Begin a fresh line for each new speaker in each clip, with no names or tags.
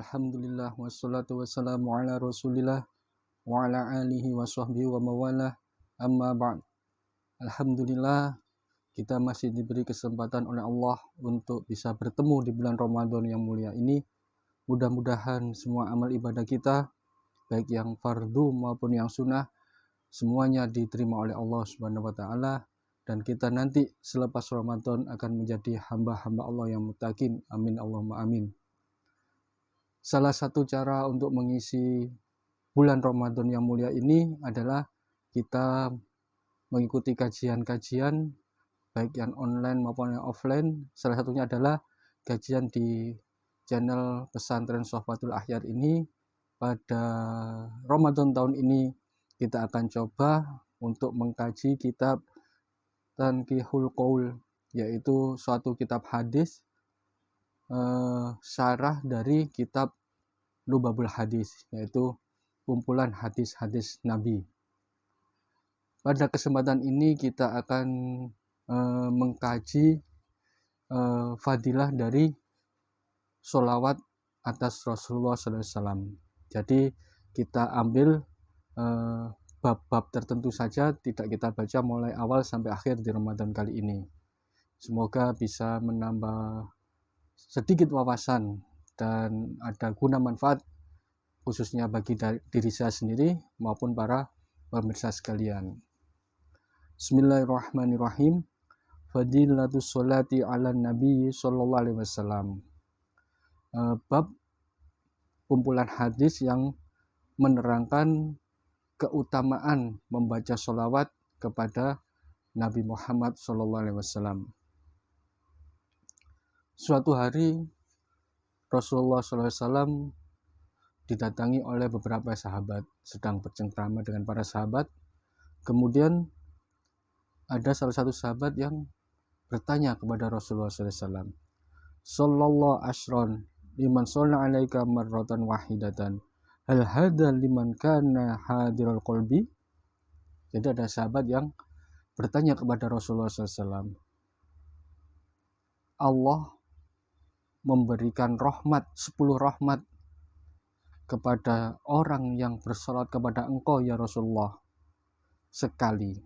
Alhamdulillah wassalatu wassalamu ala Rasulillah wa ala alihi wa sahbihi wa mawalah. Amma ba'd. Alhamdulillah kita masih diberi kesempatan oleh Allah untuk bisa bertemu di bulan Ramadan yang mulia ini. Mudah-mudahan semua amal ibadah kita, baik yang fardu maupun yang sunnah, semuanya diterima oleh Allah Subhanahu wa taala, dan kita nanti selepas Ramadan akan menjadi hamba-hamba Allah yang muttaqin. Amin Allahumma amin. Salah satu cara untuk mengisi bulan Ramadan yang mulia ini adalah kita mengikuti kajian-kajian baik yang online maupun yang offline. Salah satunya adalah kajian di channel Pesantren Sohbatul Akhyar ini. Pada Ramadan tahun ini kita akan coba untuk mengkaji kitab Tanqihul Qaul, yaitu suatu kitab hadis, syarah dari kitab Lubabul Hadis, yaitu kumpulan hadis-hadis Nabi. Pada kesempatan ini kita akan mengkaji fadilah dari sholawat atas Rasulullah SAW. Jadi kita ambil bab-bab tertentu saja, tidak kita baca mulai awal sampai akhir di Ramadan kali ini. Semoga bisa menambah sedikit wawasan dan ada guna manfaat khususnya bagi diri saya sendiri maupun para pemirsa sekalian. Bismillahirrahmanirrahim. Fadilatus sholati ala nabi sallallahu alaihi wasallam. Bab kumpulan hadis yang menerangkan keutamaan membaca sholawat kepada Nabi Muhammad sallallahu alaihi wasallam. Suatu hari Rasulullah SAW didatangi oleh beberapa sahabat, sedang bercengkrama dengan para sahabat. Kemudian ada salah satu sahabat yang bertanya kepada Rasulullah SAW, Sallallahu ashron liman sholla alaika marratan wahidatan, hal hadha liman kana hadirul qalbi. Jadi ada sahabat yang bertanya kepada Rasulullah SAW, Allah memberikan rahmat, 10 rahmat kepada orang yang bersolat kepada engkau ya Rasulullah sekali.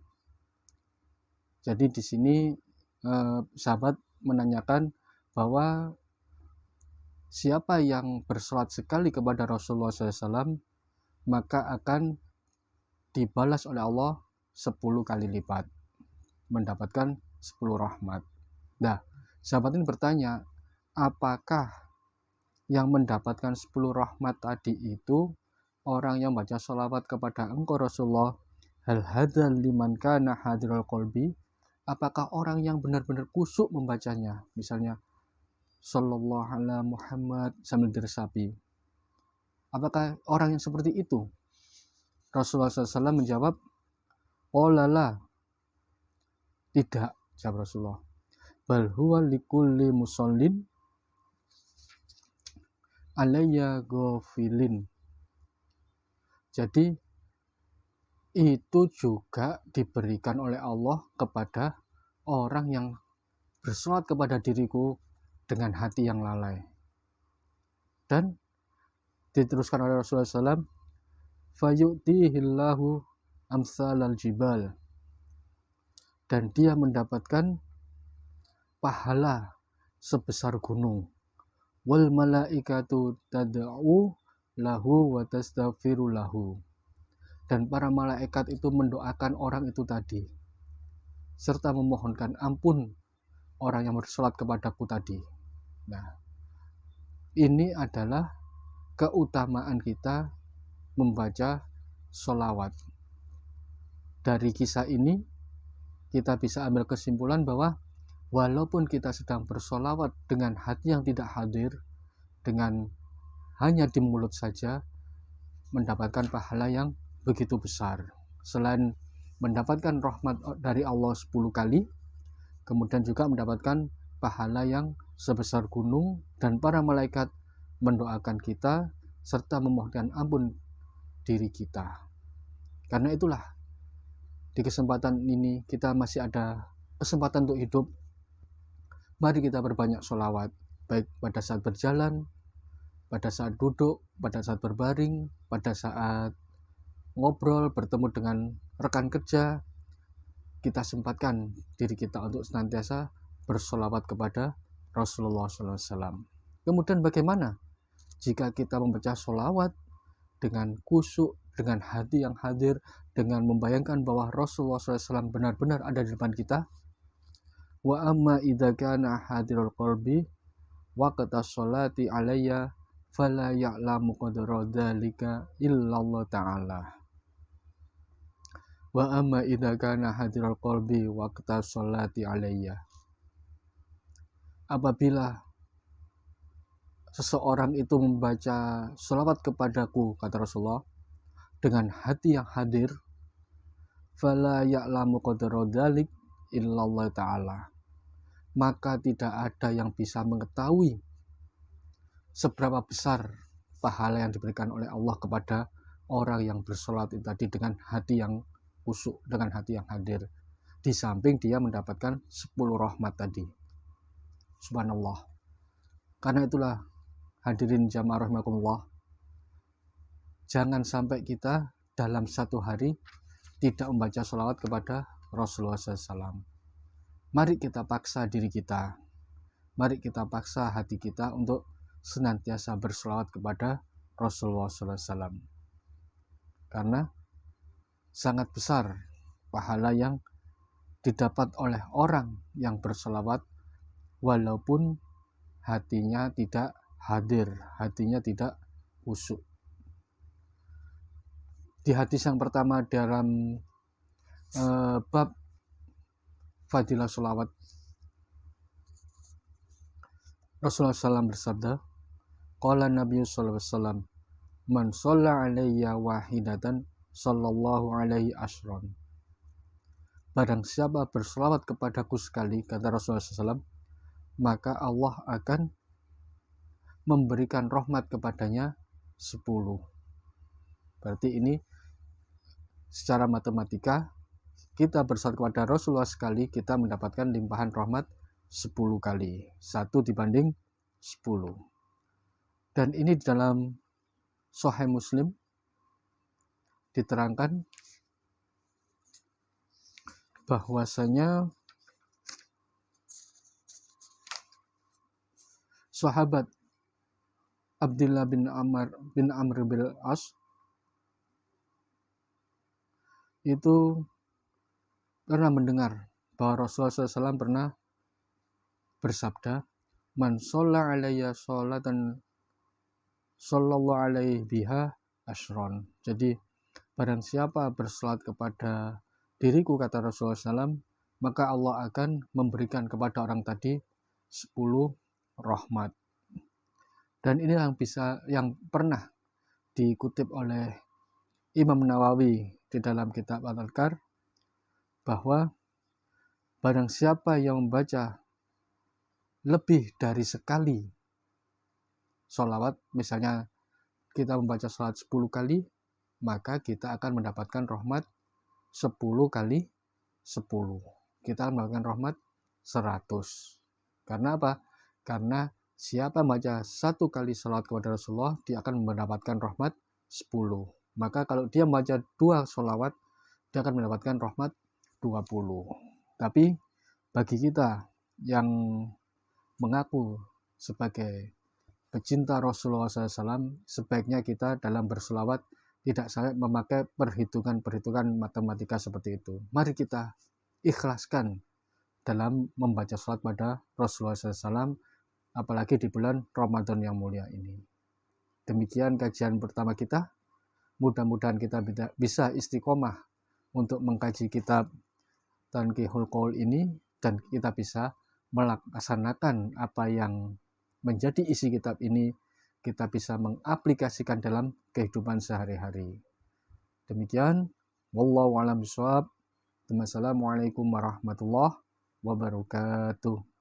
Jadi di sini sahabat menanyakan bahwa siapa yang bersolat sekali kepada Rasulullah SAW maka akan dibalas oleh Allah 10 kali lipat, mendapatkan 10 rahmat. Nah, sahabat ini bertanya, apakah yang mendapatkan 10 rahmat tadi itu orang yang baca sholawat kepada engkau Rasulullah, hal hadzal liman kana hadirul qalbi, apakah orang yang benar-benar kusuk membacanya, misalnya sallallahu ala Muhammad sambil diresapi, apakah orang yang seperti itu? Rasulullah SAW menjawab, qala tidak, jawab Rasulullah, bal huwa likulli musallin alayya ghafilin. Jadi itu juga diberikan oleh Allah kepada orang yang bersolat kepada diriku dengan hati yang lalai. Dan diteruskan oleh Rasulullah SAW, fayu'tihillahu amsalal jibal, dan dia mendapatkan pahala sebesar gunung. Wal malaikatu tad'u lahu wa tastaghfiru lahu, dan para malaikat itu mendoakan orang itu tadi serta memohonkan ampun orang yang bersolat kepadaku tadi. Nah, ini adalah keutamaan kita membaca sholawat. Dari kisah ini kita bisa ambil kesimpulan bahwa walaupun kita sedang bersolawat dengan hati yang tidak hadir, dengan hanya di mulut saja, mendapatkan pahala yang begitu besar. Selain mendapatkan rahmat dari Allah 10 kali, kemudian juga mendapatkan pahala yang sebesar gunung, dan para malaikat mendoakan kita serta memohonkan ampun diri kita. Karena itulah, di kesempatan ini kita masih ada kesempatan untuk hidup. Mari kita berbanyak sholawat, baik pada saat berjalan, pada saat duduk, pada saat berbaring, pada saat ngobrol, bertemu dengan rekan kerja, kita sempatkan diri kita untuk senantiasa bersolawat kepada Rasulullah SAW. Kemudian bagaimana jika kita membaca solawat dengan khusyuk, dengan hati yang hadir, dengan membayangkan bahwa Rasulullah SAW benar-benar ada di depan kita? Wa amma idza kana hadirul qalbi waqta sholati alayya fala ya'lamu qadra dzalika illallah ta'ala. Wa amma idza kana hadirul qalbi waqta sholati alayya. Apabila seseorang itu membaca sholawat kepadaku, kata Rasulullah, dengan hati yang hadir, fala ya'lamu qadra dzalik illallah ta'ala, maka tidak ada yang bisa mengetahui seberapa besar pahala yang diberikan oleh Allah kepada orang yang bersolat itu tadi dengan hati yang khusyuk, dengan hati yang hadir. Di samping dia mendapatkan 10 rahmat tadi. Subhanallah. Karena itulah hadirin jamaah rahimakumullah, jangan sampai kita dalam satu hari tidak membaca sholawat kepada Rasulullah SAW. Mari kita paksa diri kita, mari kita paksa hati kita untuk senantiasa berselawat kepada Rasulullah SAW. Karena sangat besar pahala yang didapat oleh orang yang berselawat walaupun hatinya tidak hadir, hatinya tidak khusyuk. Di hadis yang pertama dalam bab Fadilah Sholawat, Rasulullah SAW bersabda, qala Nabi sallallahu alaihi wasallam, man shalla alayya wahidatan sallallahu alaihi asyran. Barang siapa berselawat kepadaku sekali, kata Rasulullah SAW, maka Allah akan memberikan rahmat kepadanya 10. Berarti ini secara matematika, kita berselawat kepada Rasulullah sekali, kita mendapatkan limpahan rahmat 10 kali. 1 dibanding 10. Dan ini di dalam Sahih Muslim diterangkan bahwasanya sahabat Abdullah bin Amr bin As itu pernah mendengar bahwa Rasulullah SAW pernah bersabda, man sholla alayya sholatan sallallahu alaihi biha asyron. Jadi barang siapa bersalat kepada diriku, kata Rasulullah SAW, maka Allah akan memberikan kepada orang tadi 10 rahmat. Dan ini yang pernah dikutip oleh Imam Nawawi di dalam kitab Al-Adhkar, bahwa barang siapa yang membaca lebih dari sekali sholawat, misalnya kita membaca sholawat 10 kali, maka kita akan mendapatkan rahmat 10 kali 10. Kita akan mendapatkan rahmat 100. Karena apa? Karena siapa membaca 1 kali sholawat kepada Rasulullah, dia akan mendapatkan rahmat 10. Maka kalau dia membaca 2 sholawat, dia akan mendapatkan rahmat 20. Tapi bagi kita yang mengaku sebagai pecinta Rasulullah SAW, sebaiknya kita dalam berselawat tidak sampai memakai perhitungan matematika seperti itu. Mari kita ikhlaskan dalam membaca salat pada Rasulullah SAW, apalagi di bulan Ramadan yang mulia ini. Demikian kajian pertama kita. Mudah-mudahan kita bisa istiqomah untuk mengkaji kitab Tanqihul Qaul ini, dan kita bisa melaksanakan apa yang menjadi isi kitab ini, kita bisa mengaplikasikan dalam kehidupan sehari-hari. Demikian, wallahu a'lam bishawab. Wassalamualaikum warahmatullahi wabarakatuh.